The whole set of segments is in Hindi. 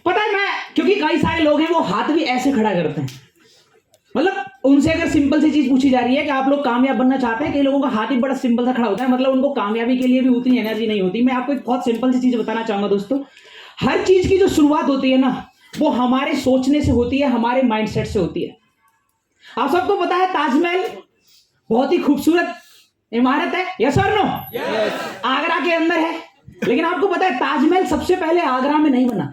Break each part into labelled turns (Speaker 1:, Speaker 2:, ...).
Speaker 1: पता है मैं, क्योंकि कई सारे लोग हैं वो हाथ भी ऐसे खड़ा करते हैं, मतलब उनसे अगर सिंपल सी चीज पूछी जा रही है कि आप लोग कामयाब बनना चाहते हैं, कई लोगों का हाथ ही बड़ा सिंपल सा खड़ा होता है, मतलब उनको कामयाबी के लिए भी उतनी एनर्जी नहीं होती। मैं आपको एक बहुत सिंपल सी चीज बताना चाहूंगा दोस्तों, हर चीज की जो शुरुआत होती है ना, वो हमारे सोचने से होती है, हमारे माइंडसेट से होती है। आप सबको पता है ताजमहल बहुत ही खूबसूरत इमारत है, यस और नो? आगरा के अंदर है, लेकिन आपको पता है ताजमहल सबसे पहले आगरा में नहीं बना।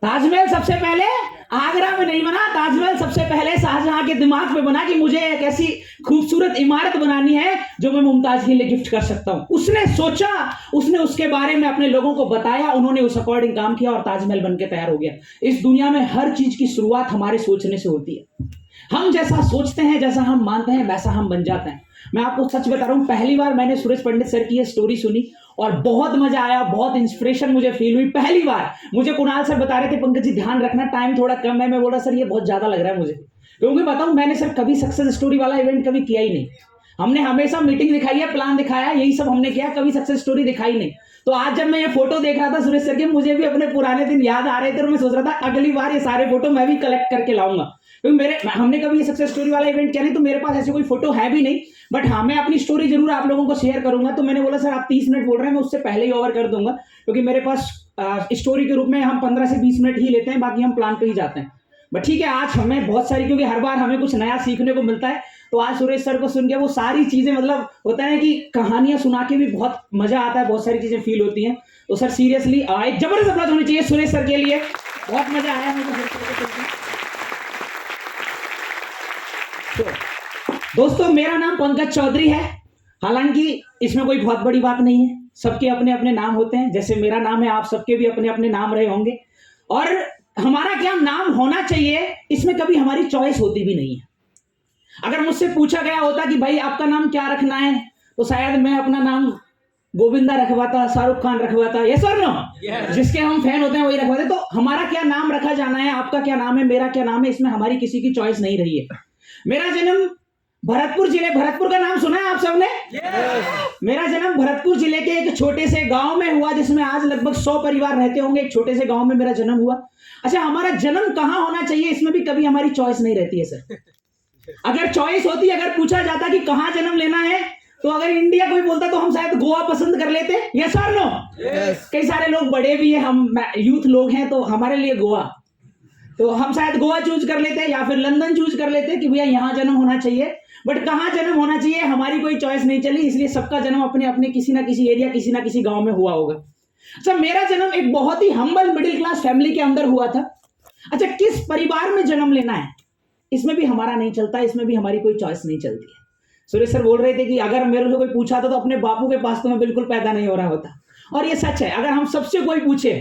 Speaker 1: ताजमहल सबसे पहले आगरा में नहीं बना, ताजमहल सबसे पहले शाहजहां के दिमाग में बना कि मुझे एक ऐसी खूबसूरत इमारत बनानी है जो मैं मुमताज के लिए गिफ्ट कर सकता हूं। उसने सोचा, उसने उसके बारे में अपने लोगों को बताया, उन्होंने उस अकॉर्डिंग काम किया और ताजमहल बनके तैयार हो गया। इस दुनिया में हर चीज की शुरुआत हमारे सोचने से होती है। हम जैसा सोचते हैं, जैसा हम मानते हैं, वैसा हम बन जाते हैं। मैं आपको सच बता रहा हूं, पहली बार मैंने सुरेश पंडित सर की ये स्टोरी सुनी और बहुत मजा आया, बहुत इंस्पिरेशन मुझे फील हुई। पहली बार मुझे कुणाल सर बता रहे थे, पंकज जी ध्यान रखना टाइम थोड़ा कम है। मैं बोला सर ये बहुत ज्यादा लग रहा है मुझे, क्योंकि बताऊं मैंने सर कभी सक्सेस स्टोरी वाला इवेंट कभी किया ही नहीं। हमने हमेशा मीटिंग दिखाई है, प्लान दिखाया, यही सब हमने किया, कभी सक्सेस स्टोरी दिखाई नहीं। तो आज जब मैं ये फोटो देख रहा था सुरेश सर के, मुझे भी अपने पुराने दिन याद आ रहे थे और मैं सोच रहा था अगली बार ये सारे फोटो मैं भी कलेक्ट करके लाऊंगा, क्योंकि हमने कभी ये सक्सेस स्टोरी वाला इवेंट किया नहीं, तो मेरे पास ऐसी कोई फोटो है भी नहीं। बट हाँ, मैं अपनी स्टोरी जरूर आप लोगों को शेयर करूंगा। तो मैंने बोला सर आप 30 मिनट बोल रहे हैं, मैं उससे पहले ही ओवर कर दूंगा, क्योंकि मेरे पास स्टोरी के रूप में हम 15 से 20 मिनट ही लेते हैं, बाकी हम प्लान पे ही जाते हैं। बट ठीक है, आज हमें बहुत सारी, क्योंकि हर बार हमें कुछ नया सीखने को मिलता है, तो आज सुरेश सर को सुन के वो सारी चीजें, मतलब होता है कि कहानियां सुना के भी बहुत मजा आता है, बहुत सारी चीजें फील होती हैं। तो सर सीरियसली एक जबरदस्त अप्लॉज होनी चाहिए सुरेश सर के लिए, बहुत मजा आया मुझे। दोस्तों मेरा नाम पंकज चौधरी है, हालांकि इसमें कोई बहुत बड़ी बात नहीं है, सबके अपने अपने नाम होते हैं। जैसे मेरा नाम है, आप सबके भी अपने अपने नाम रहे होंगे। और हमारा क्या नाम होना चाहिए, इसमें कभी हमारी चॉइस होती भी नहीं है। अगर मुझसे पूछा गया होता कि भाई आपका नाम क्या रखना है, तो शायद मैं अपना नाम गोविंदा रखवाता, शाहरुख खान रखवाता, यस और नो? जिसके हम फैन होते हैं वही रखवाते। तो हमारा क्या नाम रखा जाना है, आपका क्या नाम है, मेरा क्या नाम है, इसमें हमारी किसी की चॉइस नहीं रही है। मेरा जन्म भरतपुर जिले, भरतपुर का नाम सुना है आप सबने? मेरा जन्म भरतपुर जिले के एक छोटे से गांव में हुआ, जिसमें आज लगभग 100 परिवार रहते होंगे। एक छोटे से गांव में मेरा जन्म हुआ। अच्छा, हमारा जन्म कहां होना चाहिए, इसमें भी कभी हमारी चॉइस नहीं रहती है सर। अगर चॉइस होती, अगर पूछा जाता कि कहां जन्म लेना है, तो अगर इंडिया कोई बोलता तो हम शायद गोवा पसंद कर लेते, यस और नो? कई सारे लोग बड़े भी हैं, हम यूथ लोग हैं, तो हमारे लिए गोवा, तो हम शायद गोवा चूज कर लेते या फिर लंदन चूज कर लेते कि भैया यहां जन्म होना चाहिए। बट कहां जन्म होना चाहिए हमारी कोई चॉइस नहीं चली, इसलिए सबका जन्म अपने अपने किसी ना किसी एरिया, किसी ना किसी गांव में हुआ होगा। अच्छा, मेरा जन्म एक बहुत ही हम्बल मिडिल क्लास फैमिली के अंदर हुआ था। अच्छा, किस परिवार में जन्म लेना है, इसमें भी हमारा नहीं चलता, इसमें भी हमारी कोई चॉइस नहीं चलती है। सुरेश सर बोल रहे थे कि अगर मेरे से कोई पूछा था तो अपने बापू के पास तो मैं बिल्कुल पैदा नहीं हो रहा होता, और ये सच है। अगर हम सबसे कोई पूछे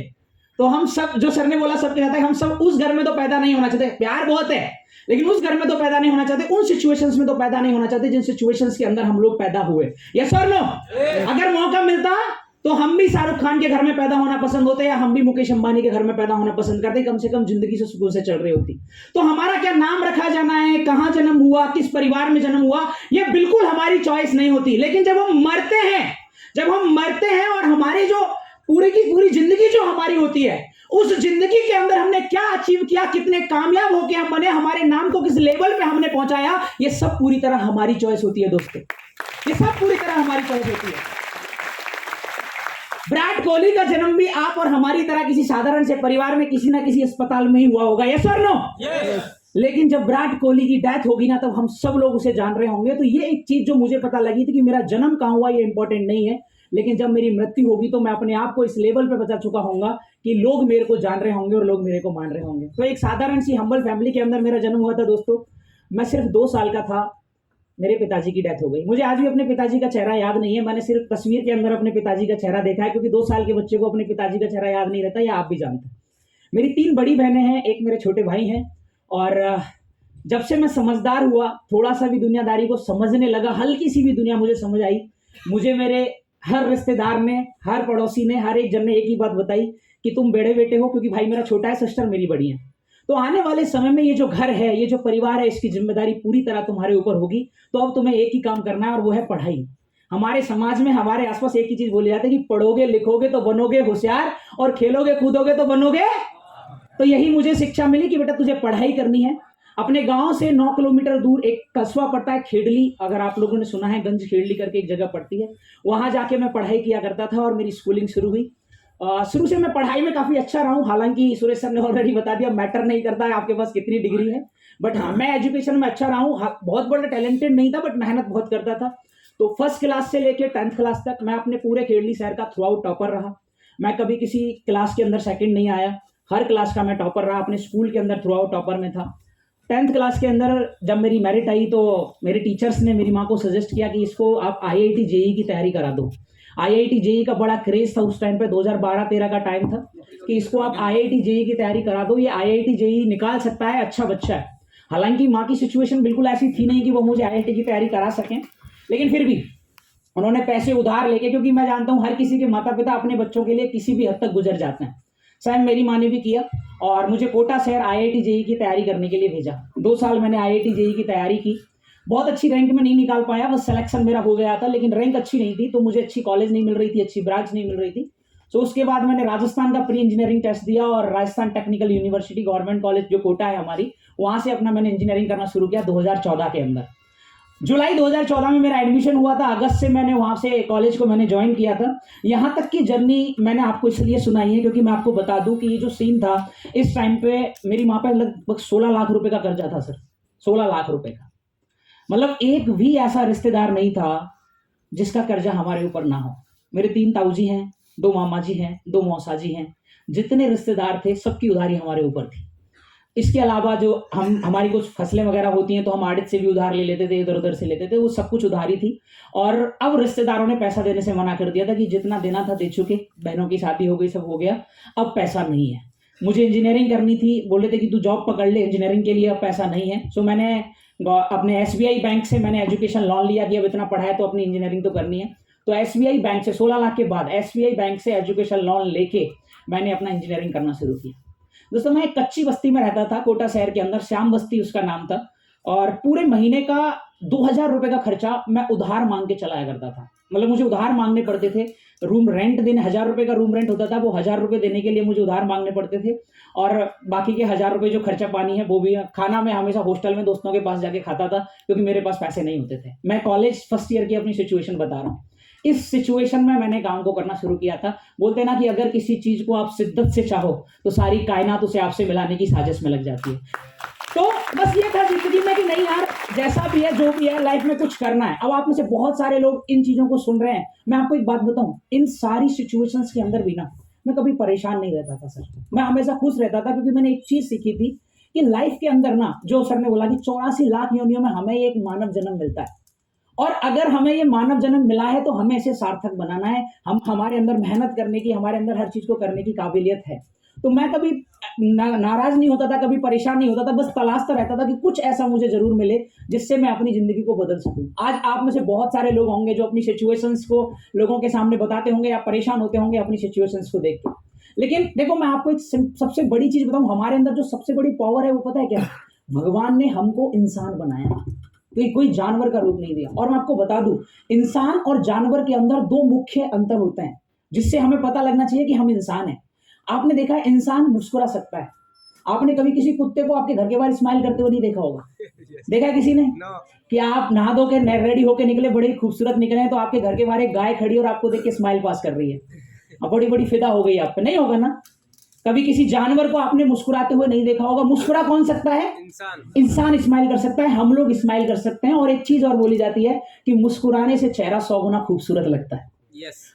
Speaker 1: तो हम सब, जो सर ने बोला सबके साथ है, हम सब उस घर में तो पैदा नहीं होना चाहते, प्यार बहुत है लेकिन उस घर में तो पैदा नहीं होना चाहते, उन सिचुएशंस में तो पैदा नहीं होना चाहते जिन सिचुएशंस के अंदर हम लोग पैदा हुए, यस और नो? अगर मौका मिलता तो हम भी शाहरुख खान के घर में पैदा होना पसंद होते, या हम भी मुकेश अंबानी के घर में पैदा होना पसंद करते, कम से कम जिंदगी से सुकून से चल रही होती। तो हमारा क्या नाम रखा जाना है, कहां जन्म हुआ, किस परिवार में जन्म हुआ, यह बिल्कुल हमारी चॉइस नहीं होती। लेकिन जब हम मरते हैं और हमारी जो पूरी की पूरी जिंदगी जो हमारी होती है, उस जिंदगी के अंदर हमने क्या अचीव किया, कितने कामयाब होके हम बने, हमारे नाम को किस लेवल पे हमने पहुंचाया, ये सब पूरी तरह हमारी चॉइस होती है दोस्तों, ये सब पूरी तरह हमारी चॉइस होती है। विराट कोहली का जन्म भी आप और हमारी तरह किसी साधारण से परिवार में, किसी ना किसी अस्पताल में ही हुआ होगा, यस और नो? लेकिन जब विराट कोहली की डेथ होगी ना, तब हम सब लोग उसे जान रहे होंगे। तो ये एक चीज जो मुझे पता लगी थी कि मेरा जन्म कहां हुआ ये इंपॉर्टेंट नहीं है, लेकिन जब मेरी मृत्यु होगी तो मैं अपने आप को इस लेवल पे बचा चुका होऊंगा कि लोग मेरे को जान रहे होंगे और लोग मेरे को मान रहे होंगे। तो एक साधारण सी हम्बल फैमिली के अंदर मेरा जन्म हुआ था दोस्तों। मैं सिर्फ 2 साल का था, मेरे पिताजी की डेथ हो गई। मुझे आज भी अपने पिताजी का चेहरा याद नहीं है, मैंने सिर्फ तस्वीर के अंदर अपने पिताजी का चेहरा देखा है, क्योंकि 2 साल के बच्चे को अपने पिताजी का चेहरा याद नहीं रहता, या आप भी जानते हैं। मेरी 3 बड़ी बहनें हैं, एक मेरे छोटे भाई हैं, और जब से मैं समझदार हुआ, थोड़ा सा भी दुनियादारी को समझने लगा, हल्की सी भी दुनिया मुझे समझ आई, मुझे मेरे हर रिश्तेदार ने, हर पड़ोसी ने, हर एक जन ने एक ही बात बताई कि तुम बड़े बेटे हो, क्योंकि भाई मेरा छोटा है, सिस्टर मेरी बड़ी है, तो आने वाले समय में ये जो घर है, ये जो परिवार है, इसकी जिम्मेदारी पूरी तरह तुम्हारे ऊपर होगी। तो अब तुम्हें एक ही काम करना है और वो है पढ़ाई। हमारे समाज में हमारे आसपास एक ही चीज बोली जाती है कि पढ़ोगे लिखोगे तो बनोगे होशियार और खेलोगे कूदोगे तो बनोगे। तो यही मुझे शिक्षा मिली कि बेटा तुझे पढ़ाई करनी है। अपने गांव से 9 किलोमीटर दूर एक कस्बा पड़ता है खेड़ली, अगर आप लोगों ने सुना है, गंज खेड़ली करके एक जगह पड़ती है, वहां जाके मैं पढ़ाई किया करता था और मेरी स्कूलिंग शुरू हुई। शुरू से मैं पढ़ाई में काफी अच्छा रहा हूँ, हालांकि सुरेश सर ने ऑलरेडी बता दिया मैटर नहीं करता है आपके पास कितनी डिग्री है, बट हाँ मैं एजुकेशन में अच्छा रहा हूँ। बहुत बड़ा टैलेंटेड नहीं था बट मेहनत बहुत करता था। तो फर्स्ट क्लास से लेकर 10th क्लास तक मैं अपने पूरे खेड़ली शहर का थ्रू आउट टॉपर रहा। मैं कभी किसी क्लास के अंदर सेकंड नहीं आया, हर क्लास का मैं टॉपर रहा, अपने स्कूल के अंदर थ्रू आउट टॉपर में था। 10th क्लास के अंदर जब मेरी मेरिट आई तो मेरे टीचर्स ने मेरी माँ को सजेस्ट किया कि इसको आप IIT JEE की तैयारी करा दो। IIT JEE का बड़ा क्रेज था उस टाइम पे, 2012-13 का टाइम था कि इसको आप IIT JEE की तैयारी करा दो, ये IIT JEE निकाल सकता है, अच्छा बच्चा है। हालांकि माँ की सिचुएशन बिल्कुल ऐसी थी नहीं कि वो मुझे IIT की तैयारी करा सकें, लेकिन फिर भी उन्होंने पैसे उधार लेके, क्योंकि मैं जानता हूँ हर किसी के माता पिता अपने बच्चों के लिए किसी भी हद तक गुजर जाते हैं, शायद मेरी माँ ने भी किया और मुझे कोटा शहर IIT JEE की तैयारी करने के लिए भेजा। 2 साल मैंने IIT JEE की तैयारी की, बहुत अच्छी रैंक में नहीं निकाल पाया, बस सिलेक्शन मेरा हो गया था, लेकिन रैंक अच्छी नहीं थी तो मुझे अच्छी कॉलेज नहीं मिल रही थी, अच्छी ब्रांच नहीं मिल रही थी। तो उसके बाद मैंने राजस्थान का प्री इंजीनियरिंग टेस्ट दिया और Rajasthan technical university government college जो कोटा है हमारी, वहां से अपना मैंने इंजीनियरिंग करना शुरू किया 2014 के अंदर। जुलाई 2014 में मेरा एडमिशन हुआ था, अगस्त से मैंने वहां से कॉलेज को मैंने ज्वाइन किया था। यहाँ तक की जर्नी मैंने आपको इसलिए सुनाई है क्योंकि मैं आपको बता दूं कि ये जो सीन था, इस टाइम पे मेरी माँ पे लगभग 16 लाख रुपए का कर्जा था सर, 16 लाख रुपए का। मतलब एक भी ऐसा रिश्तेदार नहीं था जिसका कर्जा हमारे ऊपर ना हो। मेरे 3 ताऊजी हैं, 2 मामा जी हैं, 2 मौसा जी हैं, जितने रिश्तेदार थे सबकी उधारी हमारे ऊपर थी। इसके अलावा जो हमारी कुछ फसलें वगैरह होती हैं तो हम आड़त से भी उधार ले लेते थे, इधर उधर से लेते थे, वो सब कुछ उधारी थी। और अब रिश्तेदारों ने पैसा देने से मना कर दिया था कि जितना देना था दे चुके, बहनों की शादी हो गई, सब हो गया, अब पैसा नहीं है। मुझे इंजीनियरिंग करनी थी, बोल रहे थे कि तू जॉब पकड़ ले, इंजीनियरिंग के लिए अब पैसा नहीं है। सो मैंने अपने SBI बैंक से मैंने एजुकेशन लोन लिया कि अब इतना पढ़ा है तो अपनी इंजीनियरिंग तो करनी है। तो SBI बैंक से 16 लाख के बाद SBI बैंक से एजुकेशन लोन लेके मैंने अपना इंजीनियरिंग करना शुरू किया। दोस्तों मैं एक कच्ची बस्ती में रहता था कोटा शहर के अंदर, श्याम बस्ती उसका नाम था, और पूरे महीने का 2000 रुपए का खर्चा मैं उधार मांग के चलाया करता था। मतलब मुझे उधार मांगने पड़ते थे, रूम रेंट देने 1000 रुपए का रूम रेंट होता था, वो 1000 रुपए देने के लिए मुझे उधार मांगने पड़ते थे, और बाकी के 1000 रुपए जो खर्चा पानी है वो भी, खाना मैं हमेशा हॉस्टल में दोस्तों के पास जाके खाता था क्योंकि मेरे पास पैसे नहीं होते थे। मैं कॉलेज फर्स्ट ईयर की अपनी सिचुएशन बता रहा हूँ। इस सिचुएशन में मैंने काम को करना शुरू किया था। बोलते हैं ना कि अगर किसी चीज को आप शिद्दत से चाहो तो सारी कायनात उसे आपसे मिलाने की साजिश में लग जाती है। तो बस ये था जिंदगी में कि नहीं यार, जैसा भी है जो भी है लाइफ में कुछ करना है। अब आप में से बहुत सारे लोग इन चीजों को सुन रहे हैं। मैं आपको एक बात बताऊं, इन सारी सिचुएशंस के अंदर भी ना मैं कभी परेशान नहीं रहता था सर, मैं हमेशा खुश रहता था, क्योंकि मैंने एक चीज सीखी थी कि लाइफ के अंदर ना, जो सर ने बोला कि 84 लाख योनियों में हमें एक मानव जन्म मिलता है, और अगर हमें ये मानव जन्म मिला है तो हमें इसे सार्थक बनाना है। हमारे अंदर मेहनत करने की, हमारे अंदर हर चीज को करने की काबिलियत है। तो मैं कभी नाराज नहीं होता था, कभी परेशान नहीं होता था, बस तलाशता रहता था कि कुछ ऐसा मुझे जरूर मिले जिससे मैं अपनी जिंदगी को बदल सकूं। आज आप में से बहुत सारे लोग होंगे जो अपनी सिचुएशंस को लोगों के सामने बताते होंगे या परेशान होते होंगे अपनी सिचुएशंस को देख के। लेकिन देखो मैं आपको एक सबसे बड़ी चीज बताऊं, हमारे अंदर जो सबसे बड़ी पावर है वो पता है क्या? भगवान ने हमको इंसान बनाया, कोई जानवर का रूप नहीं दिया। और मैं आपको बता दूं, इंसान और जानवर के अंदर 2 मुख्य अंतर होते हैं जिससे हमें पता लगना चाहिए कि हम इंसान हैं। आपने देखा है इंसान मुस्कुरा सकता है, आपने कभी किसी कुत्ते को आपके घर के बाहर स्माइल करते हुए नहीं देखा होगा? देखा है किसी ने? कि आप नहा धो के रेडी होके निकले, बड़े खूबसूरत निकले हैं, तो आपके घर के बाहर एक गाय खड़ी और आपको देख के स्माइल पास कर रही है, अब बड़ी बड़ी फिदा हो गई आप पे, नहीं होगा ना? कभी किसी जानवर को आपने मुस्कुराते हुए नहीं देखा होगा। मुस्कुरा कौन सकता है? इंसान स्माइल कर सकता है, हम लोग स्माइल कर सकते हैं। और एक चीज और बोली जाती है कि मुस्कुराने से चेहरा 100 गुना खूबसूरत लगता है।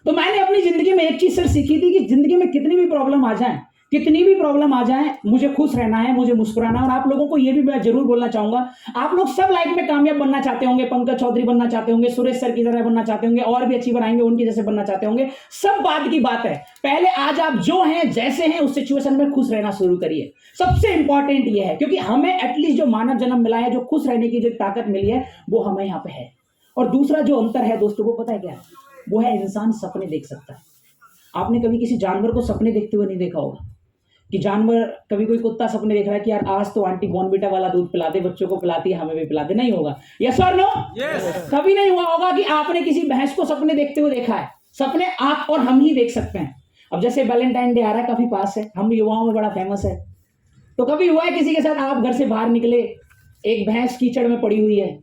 Speaker 1: तो मैंने अपनी जिंदगी में एक चीज सर सीखी थी कि जिंदगी में कितनी भी प्रॉब्लम आ जाए, कितनी भी प्रॉब्लम आ जाए, मुझे खुश रहना है, मुझे मुस्कुराना है। और आप लोगों को ये भी मैं जरूर बोलना चाहूंगा, आप लोग सब लाइफ में कामयाब बनना चाहते होंगे, पंकज चौधरी बनना चाहते होंगे, सुरेश सर की तरह बनना चाहते होंगे, और भी अच्छी बनाएंगे उनकी जैसे बनना चाहते होंगे। सब बात की बात है, पहले आज आप जो हैं जैसे हैं उस सिचुएशन में खुश रहना शुरू करिए। सबसे इंपॉर्टेंट ये है, क्योंकि हमें एटलीस्ट जो मानव जन्म मिला है, जो खुश रहने की जो ताकत मिली है, वो हमें यहाँ पे है। और दूसरा जो अंतर है दोस्तों, वो पता है क्या है? वो है इंसान सपने देख सकता है। आपने कभी किसी जानवर को सपने देखते हुए नहीं देखा होगा, कि जानवर, कभी कोई कुत्ता सपने देख रहा है कि यार आज तो आंटी बॉर्नविटा वाला दूध पिला दे, बच्चों को पिलाती है, हमें भी पिला दे? नहीं होगा। यस और नो? कभी नहीं हुआ होगा कि आपने किसी भैंस को सपने देखते हुए देखा है। सपने आप और हम ही देख सकते हैं। अब जैसे वैलेंटाइन डे आ रहा है, काफी पास है, हम युवाओं में बड़ा फेमस है, तो कभी हुआ है किसी के साथ आप घर से बाहर निकले, एक भैंस कीचड़ में पड़ी हुई है,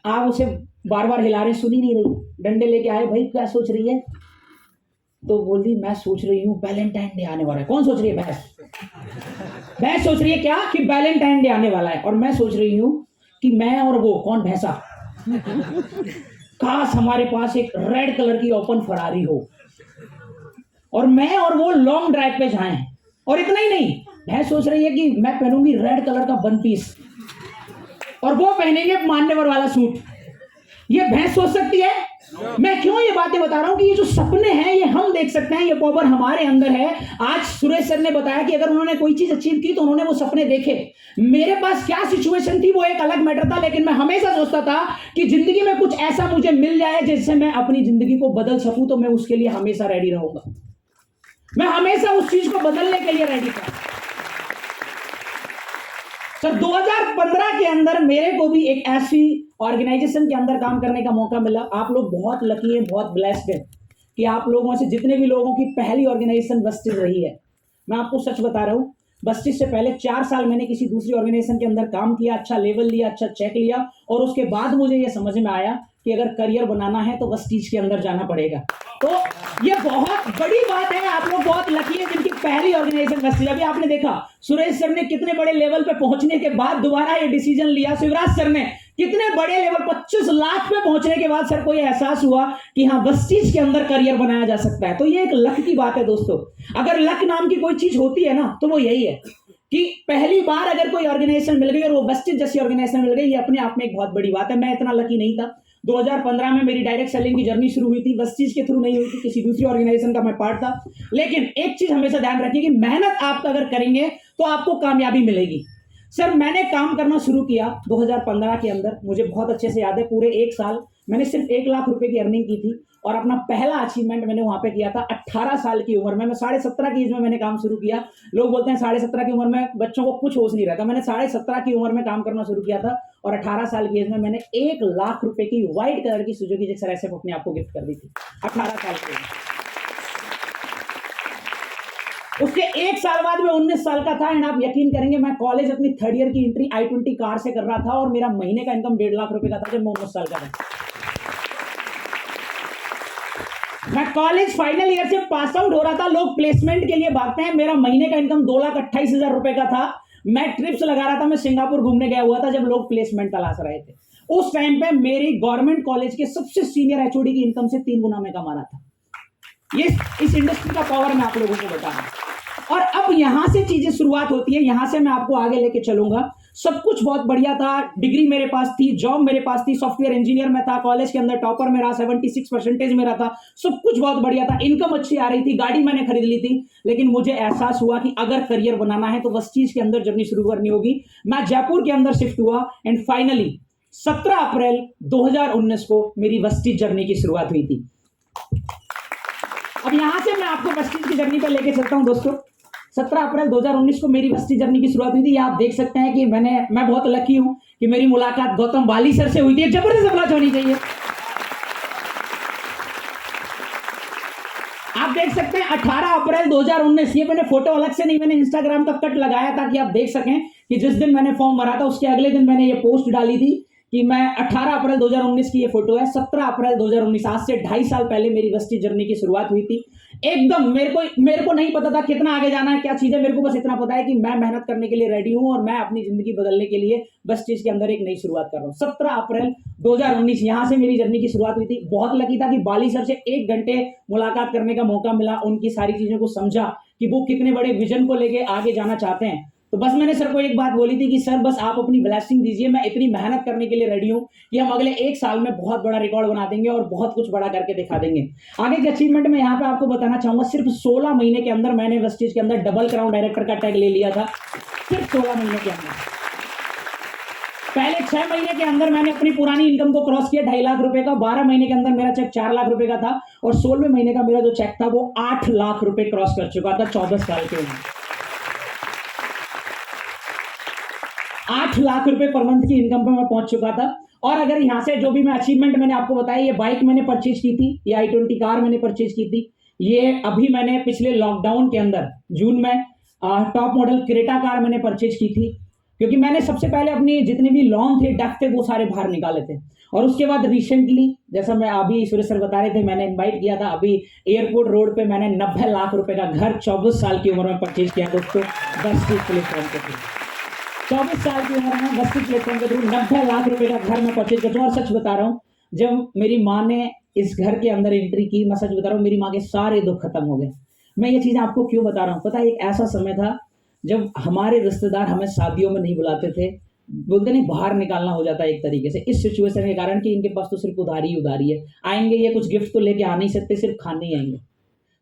Speaker 1: आप उसे बार बार हिला रहे, सुनी नहीं रही, डंडे लेके आए, भाई क्या सोच रही है? तो बोली मैं सोच रही हूँ वैलेंटाइन डे आने वाला है। कौन सोच रही है? भैंस। भैंस सोच रही है क्या? कि वैलेंटाइन डे आने वाला है। और मैं सोच रही हूँ कि मैं और वो कौन, भैंसा, काश हमारे पास एक रेड कलर की ओपन फरारी हो और मैं और वो लॉन्ग ड्राइव पे जाएं। और इतना ही नहीं, भैंस सोच रही है कि मैं पहनूंगी रेड कलर का वन पीस और वो पहनेंगे मान्यवर वाला सूट। ये भैंस सोच सकती है? मैं क्यों ये बातें बता रहा हूं कि ये जो सपने हैं ये हम देख सकते हैं, ये पावर हमारे अंदर है। आज सुरेश सर ने बताया कि अगर उन्होंने कोई चीज अचीव की तो उन्होंने वो सपने देखे। मेरे पास क्या सिचुएशन थी वो एक अलग मैटर था, लेकिन मैं हमेशा सोचता था कि जिंदगी में कुछ ऐसा मुझे मिल जाए जिससे मैं अपनी जिंदगी को बदल सकूं, तो मैं उसके लिए हमेशा रेडी रहूंगा। मैं हमेशा उस चीज को बदलने के लिए रेडी था। सर 2015 के अंदर मेरे को भी एक ऐसी ऑर्गेनाइजेशन के अंदर काम करने का मौका मिला। आप लोग बहुत लकी हैं, बहुत ब्लेस्ड हैं कि आप लोगों से जितने भी लोगों की पहली ऑर्गेनाइजेशन बस्टिज रही है। मैं आपको सच बता रहा हूं, बस्टिज से पहले 4 साल मैंने किसी दूसरी ऑर्गेनाइजेशन के अंदर काम किया, अच्छा लेवल लिया, अच्छा चेक लिया, और उसके बाद मुझे यह समझ में आया कि अगर करियर बनाना है तो बस्टिज के अंदर जाना पड़ेगा। तो ये बहुत बड़ी बात है, आप लोग बहुत लकी है जिनकी पहली ऑर्गेनाइजेशन बस्टिज। अभी आपने देखा सुरेश सर ने कितने बड़े लेवल पे पहुंचने के बाद दोबारा ये डिसीजन लिया, शिवराज सर ने कितने बड़े लेवल 25 लाख पे पहुंचने के बाद सर को यह एहसास हुआ कि हाँ बस्टिज के अंदर करियर बनाया जा सकता है। तो ये एक लक की बात है दोस्तों। अगर लक नाम की कोई चीज होती है ना तो वो यही है कि पहली बार अगर कोई ऑर्गेनाइजेशन मिल गई और वो बस्टिज जैसी ऑर्गेनाइजेशन मिल गई, ये अपने आप में एक बहुत बड़ी बात है। मैं इतना लकी नहीं था। 2015 में मेरी डायरेक्ट सेलिंग की जर्नी शुरू हुई थी, बस्टिज के थ्रू नहीं हुई थी, किसी दूसरी ऑर्गेनाइजेशन का मैं पार्ट था। लेकिन एक चीज हमेशा ध्यान रखिए कि मेहनत आप अगर करेंगे तो आपको कामयाबी मिलेगी। सर मैंने काम करना शुरू किया 2015 के अंदर, मुझे बहुत अच्छे से याद है, पूरे 1 साल मैंने सिर्फ 1 लाख रुपए की अर्निंग की थी और अपना पहला अचीवमेंट मैंने वहां पे किया था 18 साल की उम्र में। मैं 17.5 की एज में मैंने काम शुरू किया। लोग बोलते हैं 17.5 की उम्र में बच्चों को कुछ होश नहीं रहता। मैंने 17.5 की उम्र में काम करना शुरू किया था और 18 साल की एज में मैंने 1 लाख रुपए की व्हाइट कलर की सुजुकी जिक्सर एसएफ अपने आप को गिफ्ट कर दी थी 18 साल की एज। उसके 1 साल बाद मैं 19 साल का था एंड आप यकीन करेंगे मैं कॉलेज अपनी 3rd ईयर की एंट्री i20 कार से कर रहा था और मेरा महीने का इनकम 1.5 लाख रुपए का था जब मैं 19 साल का था। मैं कॉलेज फाइनल ईयर से पास आउट हो रहा था, लोग प्लेसमेंट के लिए भागते हैं, मेरा महीने का इनकम 2,28,000 रुपए का था। मैं ट्रिप्स लगा रहा था, मैं सिंगापुर घूमने गया हुआ था जब लोग प्लेसमेंट तलाश रहे थे। उस टाइम पे मेरी गवर्नमेंट कॉलेज के सबसे सीनियर एचओडी की इनकम से 3 गुना में कमा रहा था। ये इस इंडस्ट्री का पावर मैं आप लोगों को बता रहा हूं। और अब यहां से चीजें शुरुआत होती है, यहां से मैं आपको आगे लेके चलूंगा। सब कुछ बहुत बढ़िया था, डिग्री मेरे पास थी, जॉब मेरे पास थी, सॉफ्टवेयर इंजीनियर में था, कॉलेज के अंदर टॉपर मेरा 76% मेरा था, सब कुछ बहुत बढ़िया था, इनकम अच्छी आ रही थी, गाड़ी मैंने खरीद ली थी। लेकिन मुझे एहसास हुआ कि अगर करियर बनाना है तो बस चीज के अंदर जर्नी शुरू करनी होगी। मैं जयपुर के अंदर शिफ्ट हुआ एंड फाइनली 17 अप्रैल 2019 को मेरी बस्टिज जर्नी की शुरुआत हुई थी। अब यहां से मैं आपको बस्टिज की जर्नी पर लेके चलता हूं दोस्तों। 17 अप्रैल 2019 को मेरी बस्टिज जर्नी की शुरुआत हुई थी। आप देख सकते हैं कि मैं बहुत लकी हूं कि मेरी मुलाकात गौतम वाली सर से हुई थी। जबरदस्त आवाज होनी चाहिए। आप देख सकते हैं 18 अप्रैल 2019, ये मैंने फोटो अलग से नहीं, मैंने इंस्टाग्राम का कट लगाया ताकि आप देख सकें कि जिस दिन मैंने फॉर्म भरा था उसके अगले दिन मैंने ये पोस्ट डाली थी कि मैं 18 अप्रैल 2019 की ये फोटो है। 17 अप्रैल 2019, आज से 2.5 साल पहले मेरी बस्टिज जर्नी की शुरुआत हुई थी। एकदम मेरे को नहीं पता था कितना आगे जाना है, क्या चीज है, मेरे को बस इतना पता है कि मैं मेहनत करने के लिए रेडी हूं और मैं अपनी जिंदगी बदलने के लिए बस्टिज के अंदर एक नई शुरुआत कर रहा हूं। 17 अप्रैल 2019 यहां से मेरी जर्नी की शुरुआत हुई थी। बहुत लकी था कि बाली सर से 1 घंटे मुलाकात करने का मौका मिला, उनकी सारी चीजों को समझा कि वो कितने बड़े विजन को लेके आगे जाना चाहते हैं। तो बस मैंने सर को एक बात बोली थी कि सर बस आप अपनी ब्लेसिंग दीजिए, मैं इतनी मेहनत करने के लिए रेडी हूं कि हम अगले 1 साल में बहुत बड़ा रिकॉर्ड बना देंगे और बहुत कुछ बड़ा करके दिखा देंगे। आगे के अचीवमेंट में यहां पे आपको बताना चाहूंगा, सिर्फ 16 महीने के अंदर मैंने बस्टिज के अंदर डबल क्राउन डायरेक्टर का टैग ले लिया था। सिर्फ 16 महीने के अंदर। पहले 6 महीने के अंदर मैंने अपनी पुरानी इनकम को क्रॉस किया 2.5 लाख रुपए का। 12 महीने के अंदर मेरा चेक 4 लाख रुपए का था और 16वें महीने का मेरा जो चेक था वो 8 लाख रुपए क्रॉस कर चुका था 14 साल के उम्र। 8 लाख रुपए पर मंथ की इनकम पे मैं पहुंच चुका था। और अगर यहाँ से जो भी मैं अचीवमेंट मैंने आपको बताया, ये बाइक मैंने परचेज की थी, ये i20 कार मैंने परचेज की थी, ये अभी मैंने पिछले लॉकडाउन के अंदर जून में टॉप मॉडल क्रेटा कार मैंने परचेज की थी, क्योंकि मैंने सबसे पहले अपने जितने भी लोन थे, डेफ थे, वो सारे बाहर निकाले थे। और उसके बाद रिसेंटली, जैसा मैं अभी सुरेश सर बता रहे थे, मैंने इनवाइट किया था, अभी एयरपोर्ट रोड पे मैंने 90 लाख रुपए का घर 24 साल की उम्र में परचेज किया दोस्तों, 10 की प्लेटफॉर्म के थ्रू। 24 साल की उम्र में 10 की प्लेटफॉर्म के थ्रू 90 लाख रुपए का घर मैं परचेज करता हूँ। और सच बता रहा हूँ, जब मेरी माँ ने इस घर के अंदर एंट्री की, मैं सच बता रहा हूँ, मेरी माँ के सारे दुख खत्म हो गए। मैं ये चीजें आपको क्यों बता रहा हूँ, पता है, एक ऐसा समय था जब हमारे रिश्तेदार हमें शादियों में नहीं बुलाते थे, बोलते नहीं बाहर निकालना हो जाता है एक तरीके से, इस सिचुएशन के कारण कि इनके पास तो सिर्फ उधारी ही उधारी है, आएंगे ये कुछ गिफ्ट तो लेके आ नहीं सकते, सिर्फ खाने ही आएंगे।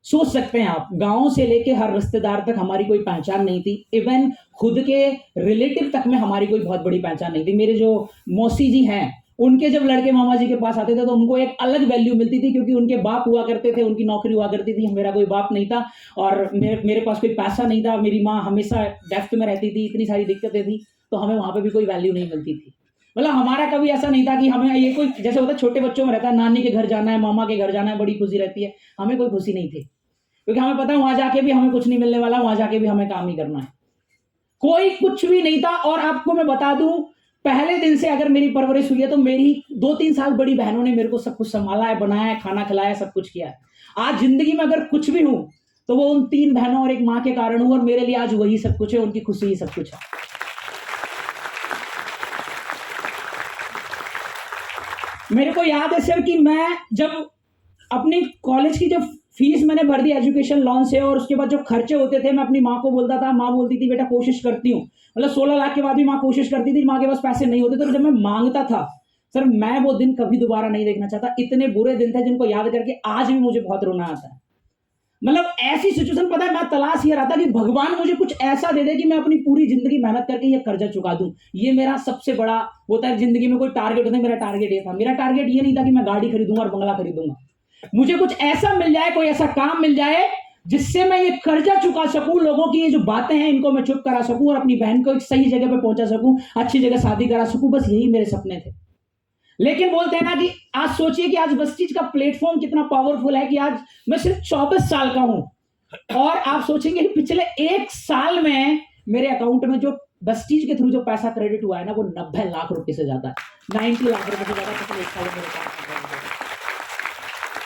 Speaker 1: सोच सकते हैं आप, गांव से लेके हर रिश्तेदार तक हमारी कोई पहचान नहीं थी, इवन खुद के रिलेटिव तक में हमारी कोई बहुत बड़ी पहचान नहीं थी। मेरे जो मौसी जी हैं, उनके जब लड़के मामा जी के पास आते थे तो उनको एक अलग वैल्यू मिलती थी, क्योंकि उनके बाप हुआ करते थे, उनकी नौकरी हुआ करती थी, मेरा कोई बाप नहीं था और मेरे पास कोई पैसा नहीं था, मेरी माँ हमेशा डेफ्ट में रहती थी, इतनी सारी दिक्कतें थी, तो हमें वहां पे भी कोई वैल्यू नहीं मिलती थी। मतलब हमारा कभी ऐसा नहीं था कि हमें ये कोई, जैसे होता है छोटे बच्चों में रहता है, नानी के घर जाना है, मामा के घर जाना है, बड़ी खुशी रहती है, हमें कोई खुशी नहीं थी, क्योंकि हमें पता है वहां जाके भी हमें कुछ नहीं मिलने वाला, वहां जाके भी हमें काम ही करना है, कोई कुछ भी नहीं था। और आपको मैं बता दूं, पहले दिन से अगर मेरी परवरिश हुई है तो मेरी 2-3 साल बड़ी बहनों ने मेरे को सब कुछ संभाला है, बनाया है, खाना खिलाया, सब कुछ किया है। आज जिंदगी में अगर कुछ भी हूं तो वो उन 3 बहनों और एक माँ के कारण हूं, और मेरे लिए आज वही सब कुछ है, उनकी खुशी ही सब कुछ है। मेरे को याद है सर कि मैं जब अपनी कॉलेज की जब फीस मैंने भर दी एजुकेशन लोन से, और उसके बाद जो खर्चे होते थे मैं अपनी माँ को बोलता था, माँ बोलती थी बेटा कोशिश करती हूँ, मतलब 16 लाख के बाद भी माँ कोशिश करती थी, माँ के पास पैसे नहीं होते, तो जब मैं मांगता था सर, मैं वो दिन कभी दोबारा नहीं देखना चाहता। इतने बुरे दिन थे जिनको याद करके आज भी मुझे बहुत रोना आता है। मतलब ऐसी सिचुएशन, पता है, मैं तलाश ये रहा था कि भगवान मुझे कुछ ऐसा दे दे कि मैं अपनी पूरी जिंदगी मेहनत करके ये कर्जा चुका दूं। ये मेरा सबसे बड़ा होता है जिंदगी में, कोई टारगेट होता है, मेरा टारगेट ये था। मेरा टारगेट ये नहीं था कि मैं गाड़ी खरीदूंगा और बंगला खरीदूंगा, मुझे कुछ ऐसा मिल जाए, कोई ऐसा काम मिल जाए जिससे मैं ये कर्जा चुका सकूं, लोगों की ये जो बातें हैं इनको मैं चुप करा सकूं, और अपनी बहन को एक सही जगह पे पहुंचा सकूं, अच्छी जगह शादी करा सकूं। बस यही मेरे सपने थे। लेकिन बोलते हैं ना कि आज सोचिए कि आज बस चीज का प्लेटफॉर्म कितना पावरफुल है कि आज मैं सिर्फ 24 साल का हूं, और आप सोचेंगे कि पिछले 1 साल में मेरे अकाउंट में जो बस्टीज के थ्रू जो पैसा क्रेडिट हुआ है ना, वो 90 लाख रुपए से ज्यादा है, 90 लाख रुपए से ज्यादा पिछले 1 साल में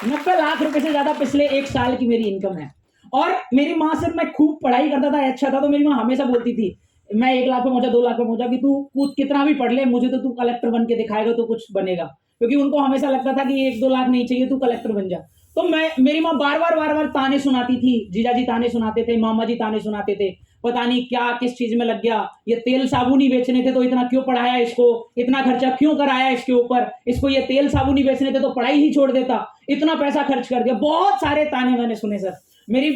Speaker 1: मेरे पास 90 लाख रुपए से ज्यादा पिछले 1 साल की मेरी इनकम है। और मेरी माँ से मैं खूब पढ़ाई करता था, अच्छा था, तो मेरी माँ हमेशा बोलती थी, मैं 1 लाख पे पहुंचा, 2 लाख पे पहुंचा, कि तू कितना भी पढ़ ले, मुझे तो तू कलेक्टर बन के दिखाएगा तो कुछ बनेगा, क्योंकि उनको हमेशा लगता था कि 1-2 लाख नहीं चाहिए, तू कलेक्टर बन जा। तो मेरी माँ बार बार ताने सुनाती थी, जीजा जी ताने सुनाते थे, मामा जी ताने सुनाते थे, पता नहीं क्या किस चीज में लग गया, ये तेल साबुन ही बेचने थे तो इतना क्यों पढ़ाया इसको, इतना खर्चा क्यों कराया इसके ऊपर, इसको ये तेल साबुन ही बेचने थे तो पढ़ाई ही छोड़ देता, इतना पैसा खर्च कर दिया। बहुत सारे ताने मैंने सुने सर,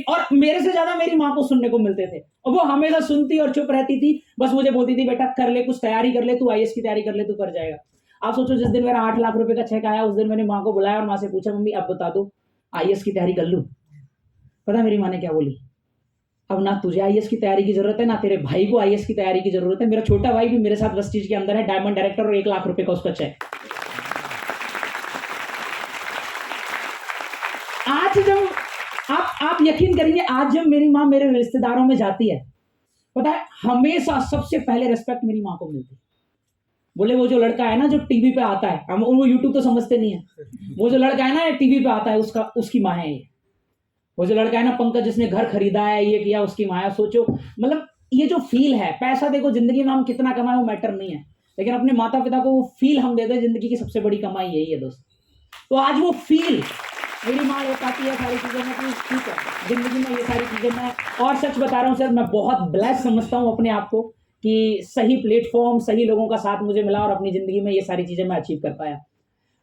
Speaker 1: और मेरे से ज्यादा मेरी माँ को सुनने को मिलते थे, और वो हमेशा सुनती और चुप रहती थी, बस मुझे बोलती थी बेटा कर ले, कुछ तैयारी कर ले, तू आईएएस की तैयारी कर ले, तू कर जाएगा। आप सोचो, जिस दिन मेरा 8 लाख रुपए का चेक आया, उस दिन मैंने माँ को बुलाया और माँ से पूछा, मम्मी अब बता दो आईएएस की तैयारी कर लूं? पता मेरी माँ ने क्या बोली, अब ना तुझे आईएएस की तैयारी की जरूरत है, ना तेरे भाई को आईएएस की तैयारी की जरूरत है, मेरा छोटा भाई भी मेरे साथ वेस्टीज के अंदर है, डायमंड डायरेक्टर, और 1 लाख रुपए का उसका चेक। आज जब आप यकीन करेंगे, आज जब मेरी माँ मेरे रिश्तेदारों में जाती है, पता है हमेशा सबसे पहले रिस्पेक्ट मेरी माँ को मिलती है। बोले वो जो लड़का है ना जो टीवी पे आता है, हम वो यूट्यूब तो समझते नहीं है, वो जो लड़का है ना टीवी पे आता है, उसकी माँ है ये। वो जो लड़का है ना पंकज, जिसने घर खरीदा है, ये किया, उसकी माँ है। सोचो, मतलब ये जो फील है, पैसा देखो जिंदगी में हम कितना कमाए वो मैटर नहीं है, लेकिन अपने माता पिता को वो फील हम देते हैं, जिंदगी की सबसे बड़ी कमाई यही है दोस्त। तो आज वो फील मेरी माँ ले पाती है सारी चीजें में, तो ठीक है, जिंदगी में ये सारी चीजें मैं, और सच बता रहा हूँ सर, मैं बहुत ब्लेस समझता हूँ अपने आप को कि सही प्लेटफॉर्म, सही लोगों का साथ मुझे मिला, और अपनी जिंदगी में ये सारी चीजें मैं अचीव कर पाया।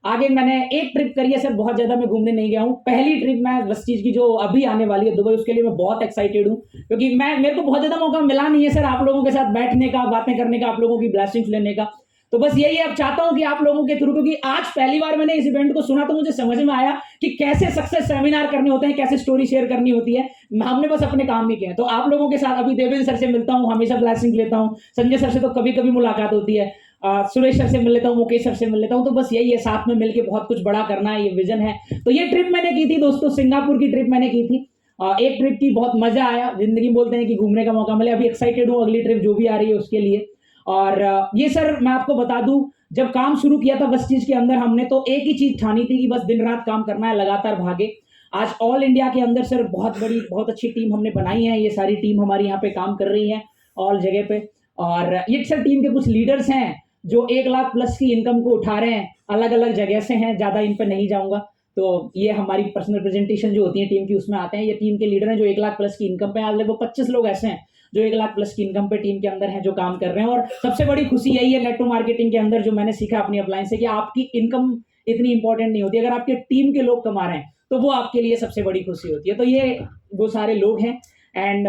Speaker 1: आगे मैंने एक ट्रिप करी है सर, बहुत ज्यादा मैं घूमने नहीं गया हूँ। पहली ट्रिप मैं वेस्टीज की जो अभी आने वाली है दुबई, उसके लिए मैं बहुत एक्साइटेड हूँ, क्योंकि मेरे को बहुत ज्यादा मौका मिला नहीं है सर आप लोगों के साथ बैठने का, बातें करने का, आप लोगों की ब्लेसिंग्स लेने का। तो बस यही अब चाहता हूं कि आप लोगों के थ्रू, क्योंकि आज पहली बार मैंने इस इवेंट को सुना तो मुझे समझ में आया कि कैसे सक्सेस सेमिनार करने होते हैं, कैसे स्टोरी शेयर करनी होती है। हमने बस अपने काम ही किए हैं। तो आप लोगों के साथ अभी देवेंद्र सर से मिलता हूं, हमेशा ब्लेसिंग लेता हूं, संजय सर से तो कभी कभी मुलाकात होती है, सुरेश सर से मिल लेता हूँ, मुकेश सर से मिल लेता हूँ। तो बस यही है, साथ में मिलकर बहुत कुछ बड़ा करना है, ये विजन है। तो ये ट्रिप मैंने की थी दोस्तों, सिंगापुर की ट्रिप मैंने की थी। एक ट्रिप की बहुत मजा आया, जिंदगी बोलते हैं कि घूमने का मौका मिले। अभी एक्साइटेड हूँ अगली ट्रिप जो भी आ रही है उसके लिए। और ये सर मैं आपको बता दूं, जब काम शुरू किया था बस चीज के अंदर, हमने तो एक ही चीज ठानी थी कि बस दिन रात काम करना है, लगातार भागे। आज ऑल इंडिया के अंदर सर बहुत बड़ी, बहुत अच्छी टीम हमने बनाई है। ये सारी टीम हमारी यहाँ पे काम कर रही है ऑल जगह पे। और ये सर टीम के कुछ लीडर्स हैं जो 1 लाख प्लस की इनकम को उठा रहे हैं, अलग अलग जगह से हैं, ज्यादा इन पे नहीं जाऊंगा। तो ये हमारी पर्सनल प्रेजेंटेशन जो होती है टीम की उसमें आते हैं। ये टीम के लीडर हैं जो 1 लाख प्लस की इनकम पे, आज लगभग 25 लोग ऐसे हैं जो 1 लाख प्लस की इनकम पे टीम के अंदर हैं, जो काम कर रहे हैं। और सबसे बड़ी खुशी यही है नेट टू मार्केटिंग के अंदर, जो मैंने सीखा अपनी अपलाइन से, कि आपकी इनकम इतनी इंपॉर्टेंट नहीं होती, अगर आपके टीम के लोग कमा रहे हैं तो वो आपके लिए सबसे बड़ी खुशी होती है। तो ये वो सारे लोग हैं। एंड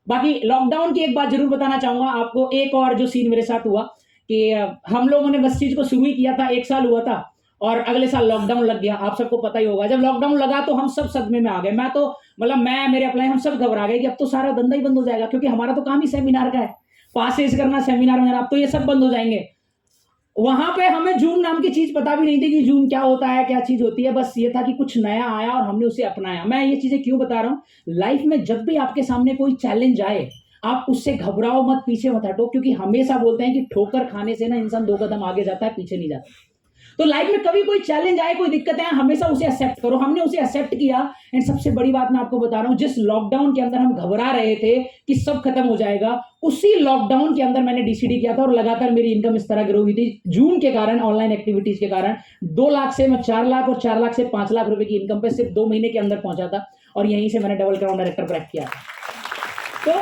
Speaker 1: बाकी लॉकडाउन की एक बात जरूर बताना चाहूंगा आपको। एक और जो सीन मेरे साथ हुआ कि हम लोगों ने बस चीज को शुरू ही किया था, 1 साल हुआ था और अगले साल लॉकडाउन लग गया। आप सबको पता ही होगा, जब लॉकडाउन लगा तो हम सब सदमे में आ गए। मैं तो मतलब मैं, मेरे अपलाइन, हम सब घबरा गए कि अब तो सारा धंधा ही बंद हो जाएगा, क्योंकि हमारा तो काम ही सेमिनार का है, पासेस करना, सेमिनार में जाना, अब तो ये सब बंद हो जाएंगे। वहां पे हमें जूम नाम की चीज पता भी नहीं थी कि जूम क्या होता है, क्या चीज होती है। बस ये था कि कुछ नया आया और हमने उसे अपनाया। मैं ये चीजें क्यों बता रहा हूँ, लाइफ में जब भी आपके सामने कोई चैलेंज आए, आप उससे घबराओ मत, पीछे मत हटो, क्योंकि हमेशा बोलते हैं कि ठोकर खाने से ना इंसान 2 कदम आगे जाता है, पीछे नहीं जाता। तो लाइफ में कभी कोई चैलेंज आए, कोई दिक्कत है, हमेशा उसे एक्सेप्ट करो। हमने उसे एक्सेप्ट किया। एंड सबसे बड़ी बात मैं आपको बता रहा हूं, जिस लॉकडाउन के अंदर हम घबरा रहे थे कि सब खत्म हो जाएगा, उसी लॉकडाउन के अंदर मैंने डीसीडी किया था और लगातार मेरी इनकम इस तरह ग्रो हुई थी जूम के कारण, ऑनलाइन एक्टिविटीज के कारण। 2 लाख से मैं 4 लाख और 4 लाख से 5 लाख रुपए की इनकम पे सिर्फ 2 महीने के अंदर पहुंचा था। और यहीं से मैंने डबल क्राउन डायरेक्टर क्रैक किया था। तो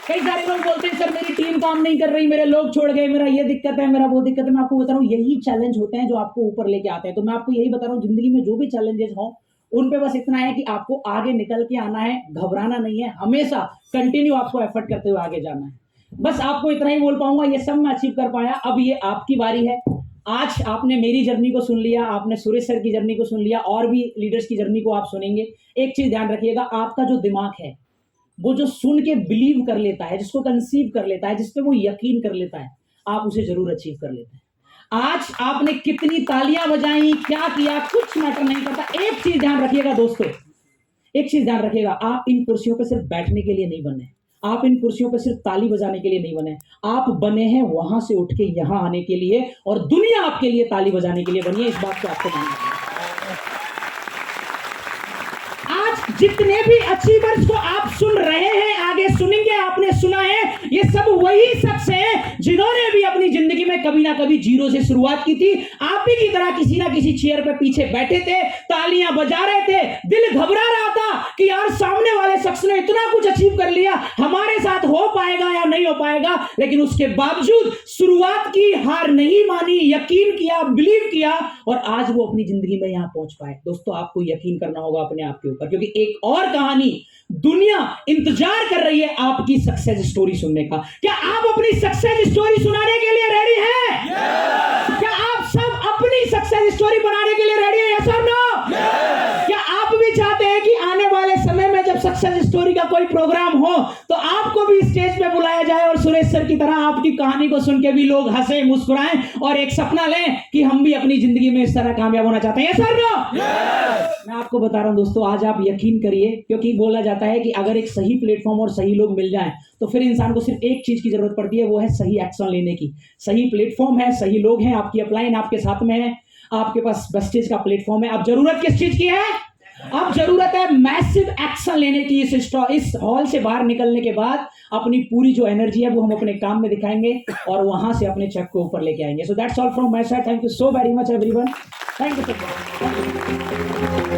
Speaker 1: कई सारे लोग बोलते हैं सर मेरी टीम काम नहीं कर रही, मेरे लोग छोड़ गए, मेरा ये दिक्कत है, मेरा वो दिक्कत है। मैं आपको बता रहा हूँ, यही चैलेंज होते हैं जो आपको ऊपर लेके आते हैं। तो मैं आपको यही बता रहा हूँ, जिंदगी में जो भी चैलेंजेस हो उन पे बस इतना है कि आपको आगे निकल के आना है, घबराना नहीं है, हमेशा कंटिन्यू आपको एफर्ट करते हुए आगे जाना है। बस आपको इतना ही बोल पाऊंगा, ये सब मैं अचीव कर पाया। अब ये आपकी बारी है। आज आपने मेरी जर्नी को सुन लिया, आपने सुरेश सर की जर्नी को सुन लिया, और भी लीडर्स की जर्नी को आप सुनेंगे। एक चीज ध्यान रखिएगा, आपका जो दिमाग है वो जो सुन के बिलीव कर लेता है, जिसको कंसीव कर लेता है, जिसपे वो यकीन कर लेता है, आप उसे जरूर अचीव कर लेते हैं। आज आपने कितनी तालियां बजाई, क्या किया, कुछ मैटर नहीं करता। एक चीज ध्यान रखिएगा दोस्तों, एक चीज ध्यान रखिएगा, आप इन कुर्सियों पे सिर्फ बैठने के लिए नहीं बने, आप इन कुर्सियों पे सिर्फ ताली बजाने के लिए नहीं बने, आप बने हैं वहां से उठ के यहां आने के लिए, और दुनिया आपके लिए ताली बजाने के लिए बनी है। इस बात को आपको ध्यान रखना है। जितने भी अचीवर्स को आप सुन रहे हैं, आगे सुनेंगे, आपने सुना है, ये सब वही शख्स हैं जिन्होंने भी अपनी जिंदगी में कभी ना कभी जीरो से शुरुआत की थी। आप भी की तरह किसी ना किसी चेयर पे पीछे बैठे थे, तालियां बजा रहे थे, दिल घबरा रहा था कि यार सामने वाले शख्स ने इतना कुछ अचीव कर लिया, हमारे साथ हो पाएगा या नहीं हो पाएगा। लेकिन उसके बावजूद शुरुआत की, हार नहीं मानी, यकीन किया, बिलीव किया, और आज वो अपनी जिंदगी में यहां पहुंच पाए। दोस्तों आपको यकीन करना होगा अपने आप के ऊपर, क्योंकि एक और कहानी दुनिया इंतजार कर रही है आपकी सक्सेस स्टोरी सुनने का। क्या आप अपनी सक्सेस स्टोरी सुनाने के लिए रेडी हैं? क्या आप सब अपनी सक्सेस स्टोरी बनाने के लिए रेडी हैं? यस और नो? क्या आप भी चाहते हैं कि आने वाले समय में जब सक्सेस स्टोरी का कोई प्रोग्राम हो तो आपको भी स्टेज पे बुलाया जाए और सुरेश सर की तरह आपकी कहानी को सुन के भी लोग हंसे, मुस्कुराएं और एक सपना लें कि हम भी अपनी जिंदगी में इस तरह कामयाब होना चाहते हैं? यस और नो? मैं आपको बता रहा हूं दोस्तों, आज आप यकीन करिए, क्योंकि बोला जाता है कि अगर एक सही प्लेटफॉर्म और सही लोग मिल जाएं तो फिर इंसान को सिर्फ एक चीज की जरूरत पड़ती है, वो है सही एक्शन लेने की। सही प्लेटफॉर्म है, सही लोग हैं, आपकी अपलाइन आपके साथ में है, आपके पास वेस्टेज का प्लेटफॉर्म है। अब जरूरत किस चीज की है? अब जरूरत है मैसिव एक्शन लेने की। इस हॉल से बाहर निकलने के बाद अपनी पूरी जो एनर्जी है वो हम अपने काम में दिखाएंगे और वहां से अपने चेक को ऊपर लेके आएंगे। So that's all from my side. Thank you so very much everyone. Thank you so much.